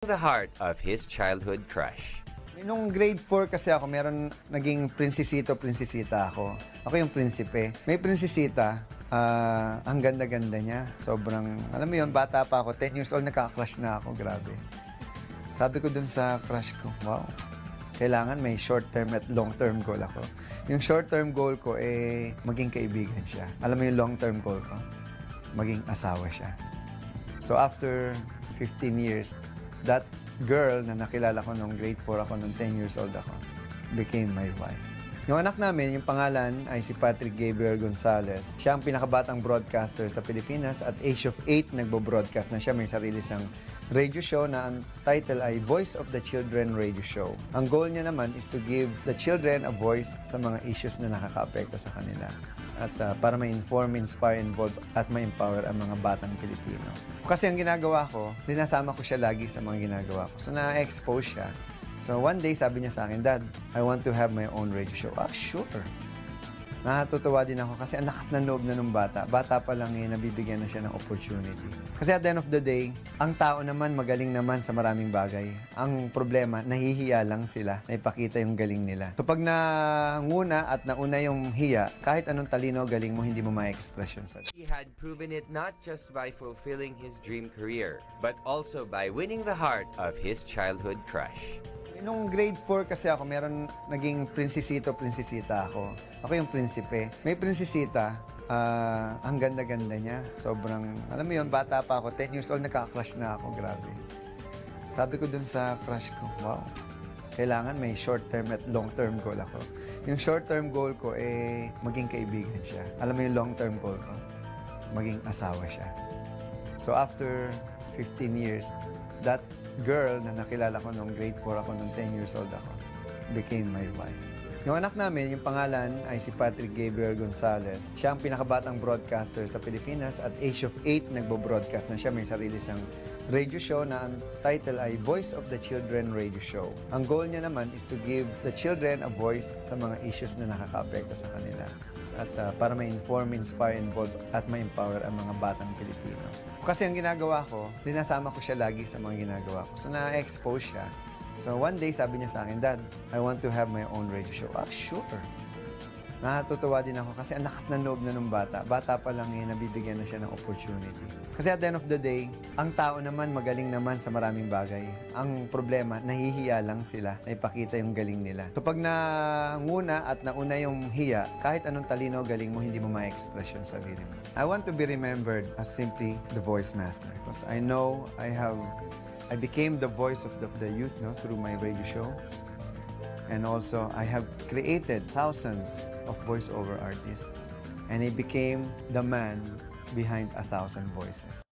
The heart of his childhood crush. Nung grade 4 kasi ako, naging prinsesita ako. Ako yung prinsipe. May prinsesita, ang ganda-ganda niya. Sobrang, alam mo yun, bata pa ako, 10 years old, nakaka-crush na ako, grabe. Sabi ko dun sa crush ko, wow, kailangan may short-term at long-term goal ako. Yung short-term goal ko, maging kaibigan siya. Alam mo yung long-term goal ko? Maging asawa siya. So after 15 years, that girl na nakilala ko nung grade 4 ako, nung 10 years old ako, became my wife. Yung anak namin, yung pangalan ay si Patrick Gabriel Gonzalez. Siya ang pinakabatang broadcaster sa Pilipinas at age of 8 nagbo-broadcast na siya. May sarili siyang radio show na ang title ay Voice of the Children Radio Show. Ang goal niya naman is to give the children a voice sa mga issues na nakaka-apekto sa kanila. At para ma-inform, inspire, involve at ma-empower ang mga batang Pilipino. Kasi ang ginagawa ko, linasama ko siya lagi sa mga ginagawa ko. So na-expose siya. So one day, sabi niya sa akin, Dad, I want to have my own radio show. Ah, sure. Natutuwa din ako kasi ang lakas ng loob na nung bata. Bata pa lang nabibigyan na siya ng opportunity. Kasi at the end of the day, ang tao naman magaling naman sa maraming bagay. Ang problema, nahihiya lang sila na ipakita yung galing nila. So pag nanguna at nauna yung hiya, kahit anong talino galing mo, hindi mo ma-express yun sa. He had proven it not just by fulfilling his dream career, but also by winning the heart of his childhood crush. Nung grade 4 kasi ako, naging prinsesita ako. Ako yung prinsipe. May prinsesita, ang ganda-ganda niya. Sobrang, alam mo yun, bata pa ako, 10 years old, nakaka-crush na ako, grabe. Sabi ko dun sa crush ko, wow, kailangan may short-term at long-term goal ako. Yung short-term goal ko, maging kaibigan siya. Alam mo yung long-term goal ko? Maging asawa siya. So after 15 years, that girl na nakilala ko nung grade 4 ako, nung 10 years old ako, became my wife. Yung anak namin, yung pangalan ay si Patrick Gabriel Gonzalez. Siya ang pinakabatang broadcaster sa Pilipinas at age of 8 nagbo-broadcast na siya. May sarili siyang radio show na ang title ay Voice of the Children Radio Show. Ang goal niya naman is to give the children a voice sa mga issues na nakaka-apekto sa kanila. At para ma-inform, inspire, involve at ma-empower ang mga batang Pilipino. Kasi ang ginagawa ko, linasama ko siya lagi sa mga ginagawa ko. So na-expose siya. So one day, sabi niya sa akin, Dad, I want to have my own radio show. Ah, sure. Natutuwa din ako kasi ang lakas ng loob na nung bata. Bata pa lang nabibigyan na siya ng opportunity. Kasi at the end of the day, ang tao naman magaling naman sa maraming bagay. Ang problema, nahihiya lang sila na ipakita yung galing nila. So pag nanguna at nauna yung hiya, kahit anong talino galing mo, hindi mo ma-express yung sarili mo. I want to be remembered as simply the voice master. Because I know I became the voice of the youth through my radio show. And also, I have created thousands of voiceover artists. And I became the man behind 1,000 voices.